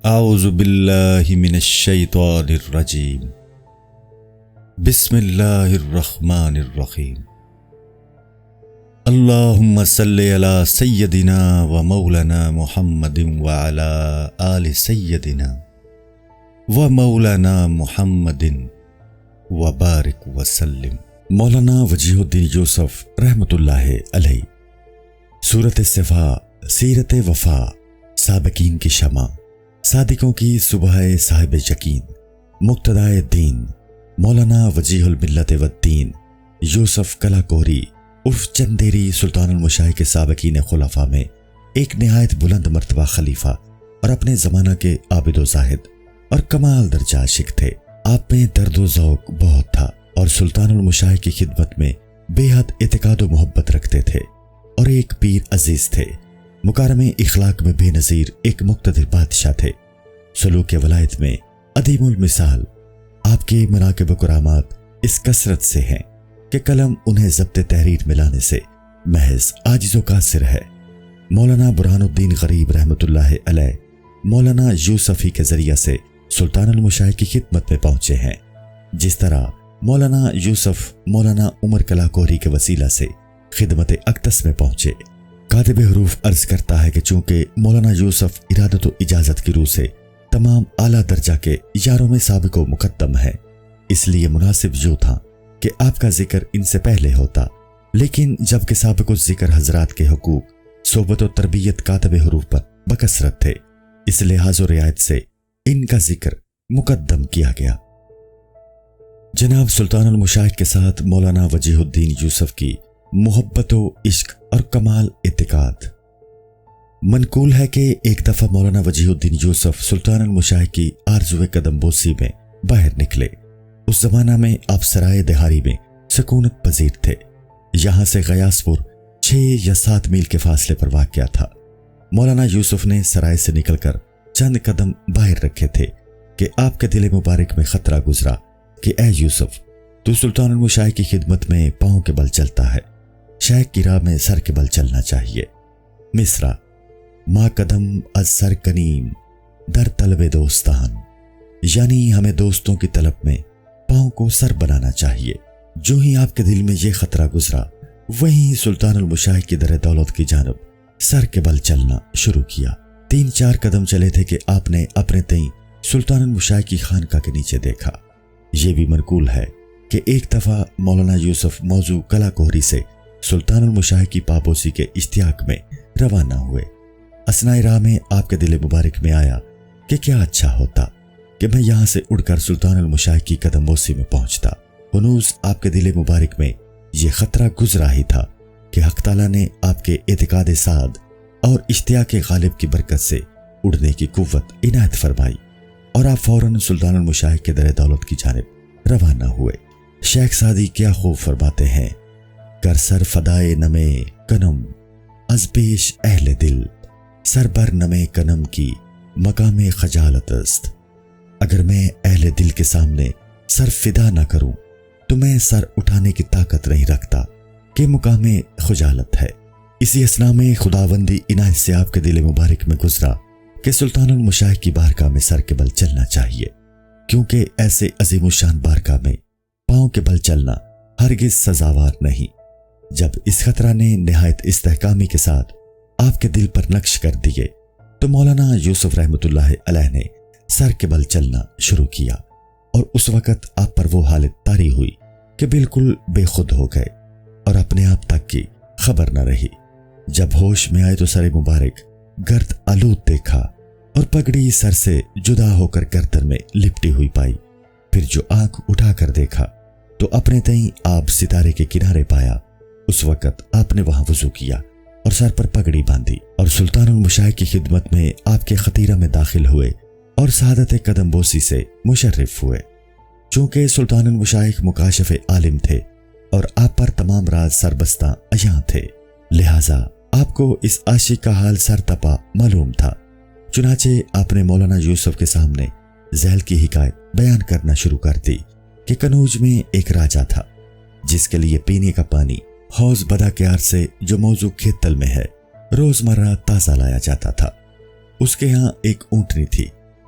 اعوذ باللہ من الشیطان الرجیم بسم اللہ الرحمن الرحیم اللہم صلی علی سیدنا و مولانا محمد وعلی آل سیدنا و مولانا محمد وبارک وسلم۔ مولانا وجیہ الدین یوسف رحمۃ اللہ علیہ۔ سورۃ صفا، سیرت وفا، سابقین کی شمع، صادقوں کی صبح صاحب یقین، مقتدائے دین، مولانا وجیہ الملت والدین یوسف کلا کوہری عرف چندیری سلطان المشاہی کے سابقین خلفاء میں ایک نہایت بلند مرتبہ خلیفہ اور اپنے زمانہ کے عابد و زاہد اور کمال درجہ عاشق تھے۔ آپ میں درد و ذوق بہت تھا اور سلطان المشاہی کی خدمت میں بے حد اعتقاد و محبت رکھتے تھے اور ایک پیر عزیز تھے۔ مکارم اخلاق میں بے نظیر ایک مقتدر بادشاہ تھے۔ سلوک ولایت میں عدیم المثال۔ آپ کے مناقب و کرامات اس کثرت سے ہیں کہ قلم انہیں ضبط تحریر میں لانے سے محض عاجز و قاصر ہے۔ مولانا برہان الدین غریب رحمۃ اللہ علیہ مولانا یوسفی کے ذریعہ سے سلطان المشاہی کی خدمت میں پہنچے ہیں، جس طرح مولانا یوسف مولانا عمر کلا کوہری کے وسیلہ سے خدمت اقدس میں پہنچے۔ کاتب حروف عرض کرتا ہے کہ چونکہ مولانا یوسف ارادت و اجازت کی روح سے تمام اعلیٰ درجہ کے یاروں میں سابق و مقدم ہے، اس لیے مناسب یوں تھا کہ آپ کا ذکر ان سے پہلے ہوتا، لیکن جبکہ سابق الذکر حضرات کے حقوق صحبت و تربیت کاتب حروف پر بکثرت تھے، اس لحاظ و رعایت سے ان کا ذکر مقدم کیا گیا۔ جناب سلطان المشاہی کے ساتھ مولانا وجیہ الدین یوسف کی محبت و عشق اور کمال اعتقاد۔ منقول ہے کہ ایک دفعہ مولانا وجیہ الدین یوسف سلطان المشاہی کی آرزو قدم بوسی میں باہر نکلے۔ اس زمانہ میں آپ سرائے دہاری میں سکونت پذیر تھے۔ یہاں سے غیاث پور 6 یا 7 میل کے فاصلے پر واقع تھا۔ مولانا یوسف نے سرائے سے نکل کر چند قدم باہر رکھے تھے کہ آپ کے دل مبارک میں خطرہ گزرا کہ اے یوسف، تو سلطان المشاہی کی خدمت میں پاؤں کے بل چلتا ہے، شیخ کی راہ میں سر کے بل چلنا چاہیے۔ مصرع: ما قدم از سر کنیم در طلب دوستان، یعنی ہمیں دوستوں کی طلب میں پاؤں کو سر بنانا چاہیے۔ جو ہی آپ کے دل میں یہ خطرہ گزرا، وہیں سلطان المشاہی کی در دولت کی جانب سر کے بل چلنا شروع کیا۔ 3-4 قدم چلے تھے کہ آپ نے اپنے تئیں سلطان المشاہی کی خانقاہ کے نیچے دیکھا۔ یہ بھی منقول ہے کہ ایک دفعہ مولانا یوسف موضوع کلا کوہری سے سلطان المشاہی کی پابوسی کے اشتیاق میں روانہ ہوئے۔ اثناء راہ میں آپ کے دل مبارک میں آیا کہ کیا اچھا ہوتا کہ میں یہاں سے اڑ کر سلطان المشاہی کی قدم بوسی میں پہنچتا۔ ہنوز آپ کے دل مبارک میں یہ خطرہ گزرا ہی تھا کہ حق تعالیٰ نے آپ کے اعتقاد سعد اور اشتیاق غالب کی برکت سے اڑنے کی قوت عنایت فرمائی اور آپ فوراً سلطان المشاہی کے در دولت کی جانب روانہ ہوئے۔ شیخ سعدی کیا خوب فرماتے ہیں: کر سر فدائے نمے کنم از پیش اہل دل، سر بر نمے کنم کی مقام خجالت است۔ اگر میں اہل دل کے سامنے سر فدا نہ کروں تو میں سر اٹھانے کی طاقت نہیں رکھتا کہ مقام خجالت ہے۔ اسی اثناء میں خداوندی عنایت سے آپ کے دل مبارک میں گزرا کہ سلطان المشاہی کی بارگاہ میں سر کے بل چلنا چاہیے، کیونکہ ایسے عظیم الشان بارگاہ میں پاؤں کے بل چلنا ہرگز سزاوار نہیں۔ جب اس خطرہ نے نہایت استحکامی کے ساتھ آپ کے دل پر نقش کر دیے تو مولانا یوسف رحمۃ اللہ علیہ نے سر کے بل چلنا شروع کیا، اور اس وقت آپ پر وہ حالت طاری ہوئی کہ بالکل بے خود ہو گئے اور اپنے آپ تک کی خبر نہ رہی۔ جب ہوش میں آئے تو سر مبارک گرد آلود دیکھا اور پگڑی سر سے جدا ہو کر گردن میں لپٹی ہوئی پائی۔ پھر جو آنکھ اٹھا کر دیکھا تو اپنے تئیں آب ستارے کے کنارے پایا۔ اس وقت آپ نے وہاں وضو کیا اور سر پر پگڑی باندھی اور سلطان المشاہی کی خدمت میں آپ کے خطیرہ میں داخل ہوئے اور سعادت قدم بوسی سے مشرف ہوئے۔ چونکہ سلطان المشاہی مکاشف عالم تھے اور آپ پر تمام راز سربستہ عیاں تھے، لہٰذا آپ کو اس عاشق کا حال سر تپا معلوم تھا۔ چنانچہ آپ نے مولانا یوسف کے سامنے ذیل کی حکایت بیان کرنا شروع کر دی کہ کنوج میں ایک راجا تھا جس کے لیے پینے کا پانی حوض بدا کیار سے جو موضوع کھیت تل میں ہے روزمرہ تازہ لایا جاتا تھا۔ اس کے ہاں ایک اونٹنی تھی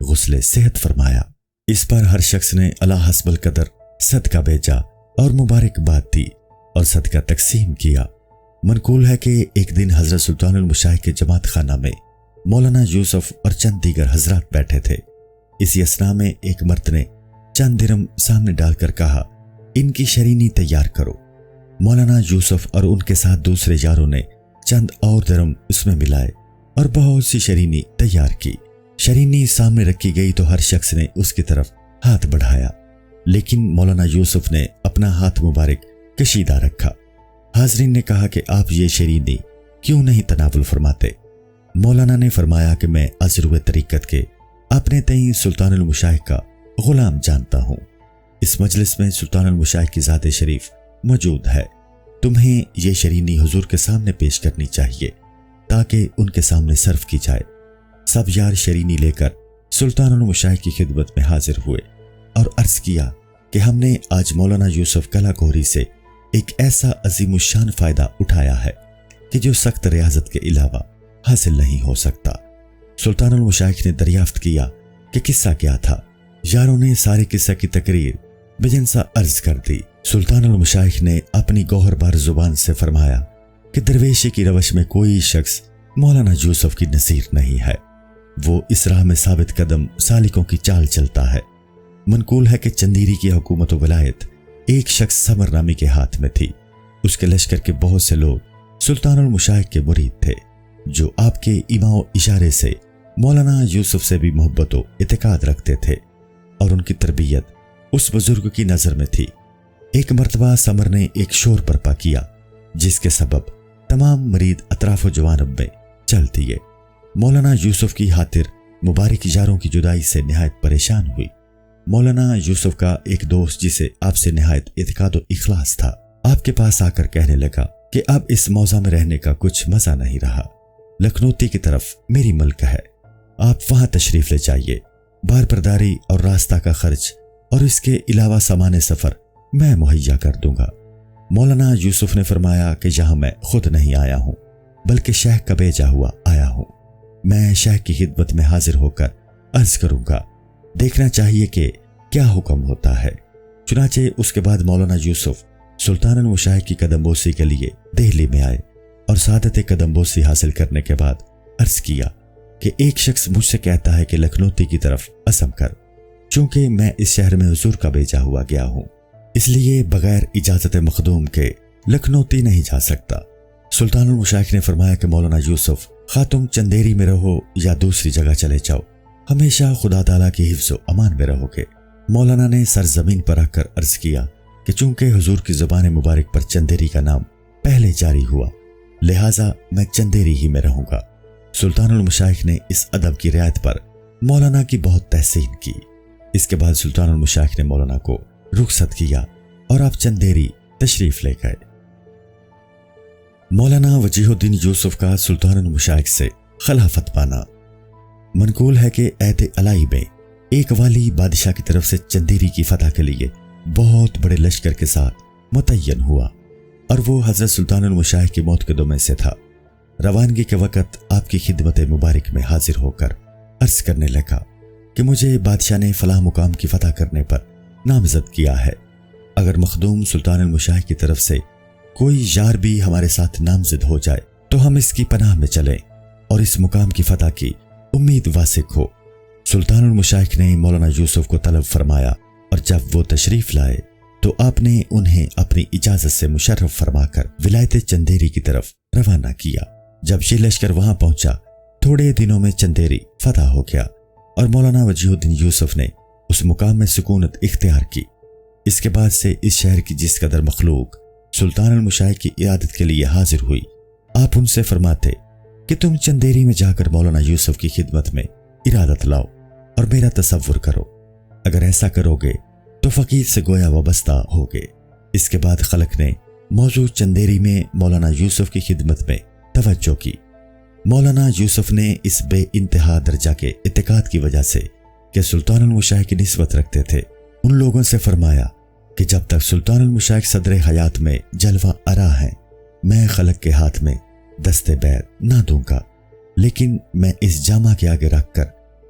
غسل صحت فرمایا۔ اس پر ہر شخص نے اللہ حسب القدر صدقہ بھیجا اور مبارکباد دی اور صدقہ تقسیم کیا۔ منقول ہے کہ ایک دن حضرت سلطان المشائخ کے جماعت خانہ میں مولانا یوسف اور چند دیگر حضرات بیٹھے تھے۔ اسی اثنا میں ایک مرد نے چند درم سامنے ڈال کر کہا، ان کی شرینی تیار کرو۔ مولانا یوسف اور ان کے ساتھ دوسرے یاروں نے چند اور درم اس میں ملائے اور بہت سی شرینی تیار کی۔ شرینی سامنے رکھی گئی تو ہر شخص نے اس کی طرف ہاتھ بڑھایا، لیکن مولانا یوسف نے اپنا ہاتھ مبارک کشیدہ رکھا۔ حاضرین نے کہا کہ آپ یہ شرینی کیوں نہیں تناول فرماتے؟ مولانا نے فرمایا کہ میں ازرو طریقت کے اپنے تئیں سلطان المشائخ کا غلام جانتا ہوں۔ اس مجلس میں سلطان المشائخ کی ذات شریف موجود ہے، تمہیں یہ شرینی حضور کے سامنے پیش کرنی چاہیے تاکہ ان کے سامنے صرف کی جائے۔ سب یار شرینی لے کر سلطان المشائخ کی خدمت میں حاضر ہوئے اور عرض کیا کہ ہم نے آج مولانا یوسف کلا گوہری سے ایک ایسا عظیم الشان فائدہ اٹھایا ہے کہ جو سخت ریاضت کے علاوہ حاصل نہیں ہو سکتا۔ سلطان المشائخ نے دریافت کیا کہ قصہ کیا تھا۔ یاروں نے سارے قصہ کی تقریر بجنسا عرض کر دی۔ سلطان المشائخ نے اپنی گوہر بار زبان سے فرمایا کہ درویشی کی روش میں کوئی شخص مولانا یوسف کی نظیر نہیں ہے، وہ اس راہ میں ثابت قدم سالکوں کی چال چلتا ہے۔ منقول ہے کہ چندیری کی حکومت و ولایت ایک شخص سمر نامی کے ہاتھ میں تھی۔ اس کے لشکر کے بہت سے لوگ سلطان المشائخ کے مرید تھے، جو آپ کے ایما و اشارے سے مولانا یوسف سے بھی محبت و اعتقاد رکھتے تھے اور ان کی تربیت اس بزرگ کی نظر میں تھی۔ ایک مرتبہ سمر نے ایک شور برپا کیا جس کے سبب تمام مرید اطراف و جوانب میں چل دیے۔ مولانا یوسف کی خاطر مبارک یاروں کی جدائی سے نہایت پریشان ہوئی۔ مولانا یوسف کا ایک دوست جسے آپ سے نہایت اعتقاد و اخلاص تھا، آپ کے پاس آ کر کہنے لگا کہ اب اس موضع میں رہنے کا کچھ مزہ نہیں رہا، لکھنوتی کی طرف میری ملک ہے، آپ وہاں تشریف لے جائیے، بار برداری اور راستہ کا خرچ اور اس کے علاوہ سامان سفر میں مہیا کر دوں گا۔ مولانا یوسف نے فرمایا کہ یہاں میں خود نہیں آیا ہوں بلکہ شیخ کا بھیجا ہوا آیا ہوں، میں شیخ کی خدمت میں حاضر ہو کر عرض کروں گا، دیکھنا چاہیے کہ کیا حکم ہوتا ہے۔ چنانچہ اس کے بعد مولانا یوسف سلطان المشائخ کی قدم بوسی کے لیے دہلی میں آئے اور سعادت قدم بوسی حاصل کرنے کے بعد عرض کیا کہ ایک شخص مجھ سے کہتا ہے کہ لکھنوتی کی طرف عزم کر، چونکہ میں اس شہر میں حضور کا بھیجا ہوا گیا ہوں، اس لیے بغیر اجازت مخدوم کے لکھنوتی نہیں جا سکتا۔ سلطان المشائخ نے فرمایا کہ مولانا یوسف، خواہ تم چندیری میں رہو یا دوسری جگہ چلے جاؤ، ہمیشہ خدا تعالیٰ کی حفظ و امان میں رہو گے۔ مولانا نے سرزمین پر آ کر عرض کیا کہ چونکہ حضور کی زبان مبارک پر چندیری کا نام پہلے جاری ہوا، لہٰذا میں چندیری ہی میں رہوں گا۔ سلطان المشائخ نے اس ادب کی رعایت پر مولانا کی بہت تحسین کی۔ اس کے بعد سلطان المشائخ نے مولانا کو رخصت کیا اور آپ چندیری تشریف لے گئے۔ مولانا وجیہ الدین یوسف کا سلطان المشائخ سے خلافت پانا۔ منقول ہے کہ عہد الہی میں ایک والی بادشاہ کی طرف سے چندیری کی فتح کے لیے بہت بڑے لشکر کے ساتھ متعین ہوا اور وہ حضرت سلطان المشائخ کی موت کے دو میں سے تھا۔ روانگی کے وقت آپ کی خدمت مبارک میں حاضر ہو کر عرض کرنے لگا کہ مجھے بادشاہ نے فلاں مقام کی فتح کرنے پر نامزد کیا ہے، اگر مخدوم سلطان المشائخ کی طرف سے کوئی یار بھی ہمارے ساتھ نامزد ہو جائے تو ہم اس کی پناہ میں چلیں اور اس مقام کی فتح کی امید واسق ہو۔ سلطان المشائخ نے مولانا یوسف کو طلب فرمایا اور جب وہ تشریف لائے تو آپ نے انہیں اپنی اجازت سے مشرف فرما کر ولایت چندیری کی طرف روانہ کیا۔ جب یہ لشکر وہاں پہنچا، تھوڑے دنوں میں چندیری فتح ہو گیا اور مولانا وجیہ الدین یوسف نے اس مقام میں سکونت اختیار کی۔ اس کے بعد سے اس شہر کی جس قدر مخلوق سلطان المشائخ کی عیادت کے لیے حاضر ہوئی، آپ ان سے فرماتے کہ تم چندیری میں جا کر مولانا یوسف کی خدمت میں ارادت لاؤ اور میرا تصور کرو، اگر ایسا کرو گے تو فقیر سے گویا وابستہ ہوگے۔ اس کے بعد خلق نے موضوع چندیری میں مولانا یوسف کی خدمت میں توجہ کی۔ مولانا یوسف نے اس بے انتہا درجہ کے اعتقاد کی وجہ سے کہ سلطان المشائخ کی نسبت رکھتے تھے، ان لوگوں سے فرمایا کہ جب تک سلطان المشائخ صدر حیات میں جلوہ آرا ہیں، میں خلق کے ہاتھ میں دست بیعت نہ دوں گا، لیکن میں اس جامع کے آگے رکھ کر